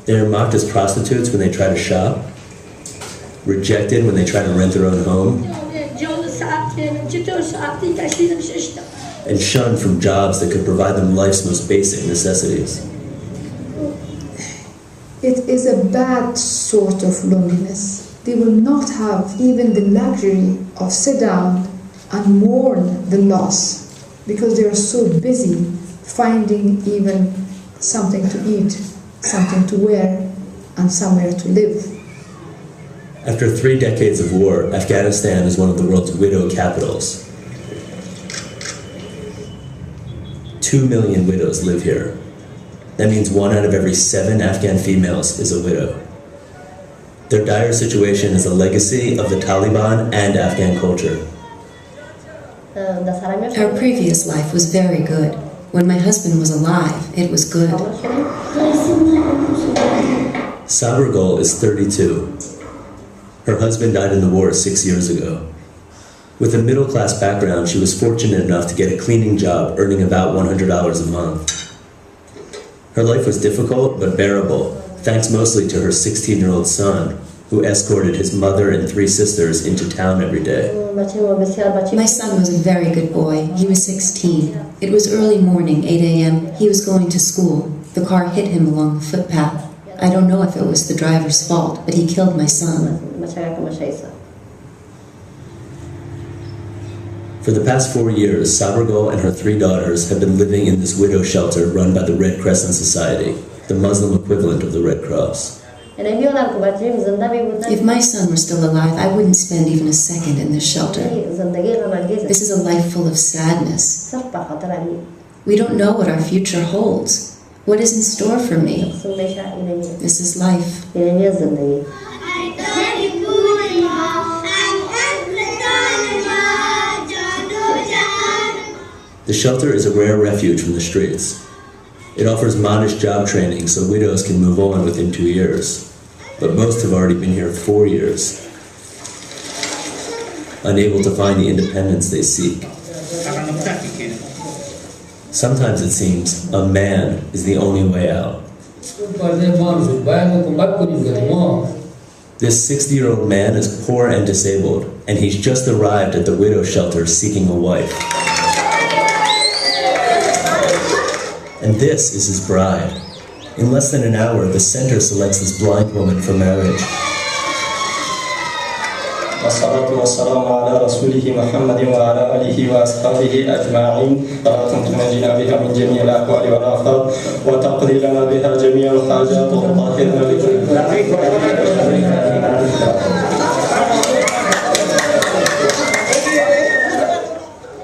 They are mocked as prostitutes when they try to shop, rejected when they try to rent their own home, and shunned from jobs that could provide them life's most basic necessities. It is a bad sort of loneliness. They will not have even the luxury of sit down and mourn the loss because they are so busy finding even something to eat, something to wear, and somewhere to live. After 3 decades of war, Afghanistan is one of the world's widow capitals. 2 million widows live here. That means 1 out of every 7 Afghan females is a widow. Their dire situation is a legacy of the Taliban and Afghan culture. Our previous life was very good. When my husband was alive, it was good. Sabrgul is 32. Her husband died in the war 6 years ago. With a middle-class background, she was fortunate enough to get a cleaning job, earning about $100 a month. Her life was difficult but bearable, thanks mostly to her 16-year-old son, who escorted his mother and 3 sisters into town every day. My son was a very good boy. He was 16. It was early morning, 8 a.m. He was going to school. The car hit him along the footpath. I don't know if it was the driver's fault, but he killed my son. For the past 4 years, Sabrgul and her 3 daughters have been living in this widow shelter run by the Red Crescent Society, the Muslim equivalent of the Red Cross. If my son were still alive, I wouldn't spend even a second in this shelter. This is a life full of sadness. We don't know what our future holds. What is in store for me? This is life. The shelter is a rare refuge from the streets. It offers modest job training so widows can move on within 2 years. But most have already been here 4 years, unable to find the independence they seek. Sometimes it seems a man is the only way out. This 60-year-old man is poor and disabled, and he's just arrived at the widow shelter seeking a wife. And this is his bride. In less than an hour, the center selects this blind woman for marriage. والصلاة والسلام على رسوله محمد وعلى آله وأصحابه أجمعين صلاة تنجينا بها من جميع الأحوال والآفات وتقضي لنا بها جميع الحاجات وتطهرنا بكل.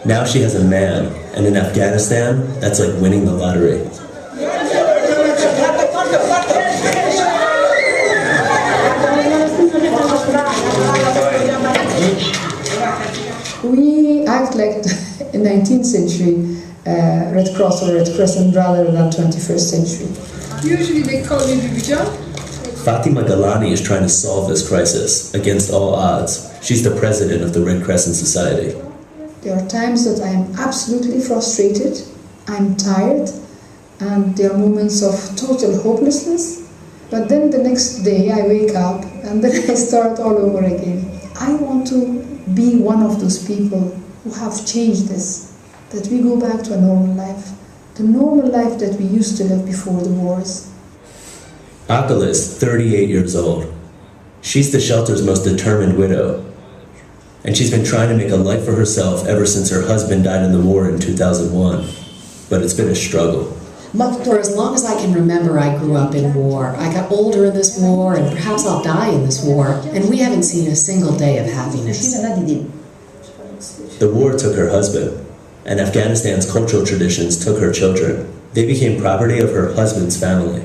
Now she has a man, and in Afghanistan, that's like winning the lottery. We act like a 19th century Red Cross or Red Crescent rather than 21st century. Usually they call me Bibijan. Fatima Galani is trying to solve this crisis against all odds. She's the president of the Red Crescent Society. There are times that I am absolutely frustrated, I'm tired, and there are moments of total hopelessness. But then the next day I wake up and then I start all over again. I want to be one of those people who have changed this, that we go back to a normal life, the normal life that we used to live before the wars. Akala is 38 years old. She's the shelter's most determined widow. And she's been trying to make a life for herself ever since her husband died in the war in 2001. But it's been a struggle. For as long as I can remember, I grew up in war. I got older in this war, and perhaps I'll die in this war, and we haven't seen a single day of happiness. The war took her husband, and Afghanistan's cultural traditions took her children. They became property of her husband's family.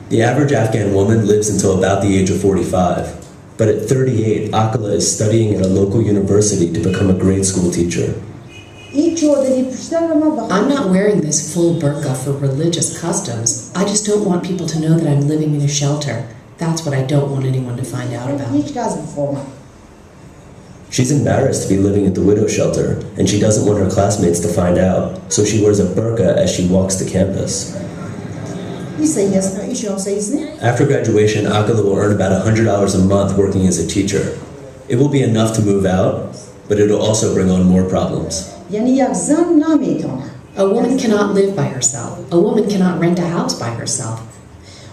The average Afghan woman lives until about the age of 45. But at 38, Akala is studying at a local university to become a grade school teacher. I'm not wearing this full burqa for religious customs. I just don't want people to know that I'm living in a shelter. That's what I don't want anyone to find out about. She's embarrassed to be living at the widow shelter, and she doesn't want her classmates to find out, so she wears a burqa as she walks to campus. After graduation, Akila will earn about $100 a month working as a teacher. It will be enough to move out, but it'll also bring on more problems. A woman cannot live by herself. A woman cannot rent a house by herself.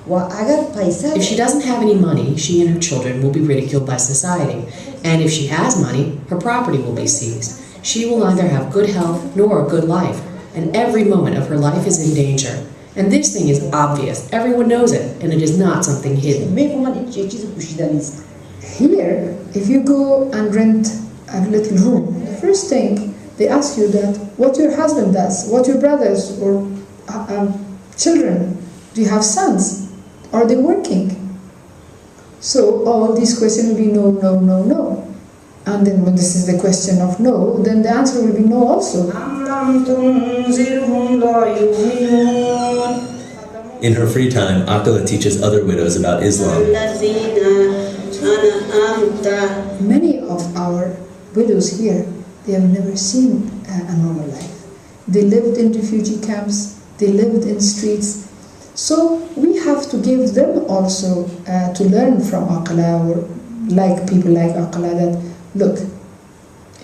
If she doesn't have any money, she and her children will be ridiculed by society. And if she has money, her property will be seized. She will neither have good health nor a good life, and every moment of her life is in danger. And this thing is obvious. Everyone knows it, and it is not something hidden. Here, if you go and rent a little room, the first thing they ask you that what your husband does, what your brothers or children, do you have sons? Are they working? So all these questions will be no, no, no, no. And then when this is the question of no, then the answer will be no also. In her free time, Akila teaches other widows about Islam. Many of our widows here, they have never seen a normal life. They lived in refugee camps, they lived in streets. So we have to give them also to learn from Akila, or like people like Akila, that look,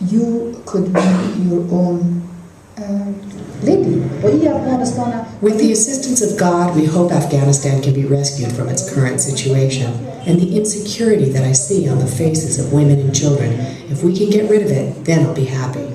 you could be your own lady. With the assistance of God, we hope Afghanistan can be rescued from its current situation. And the insecurity that I see on the faces of women and children, if we can get rid of it, then I'll be happy.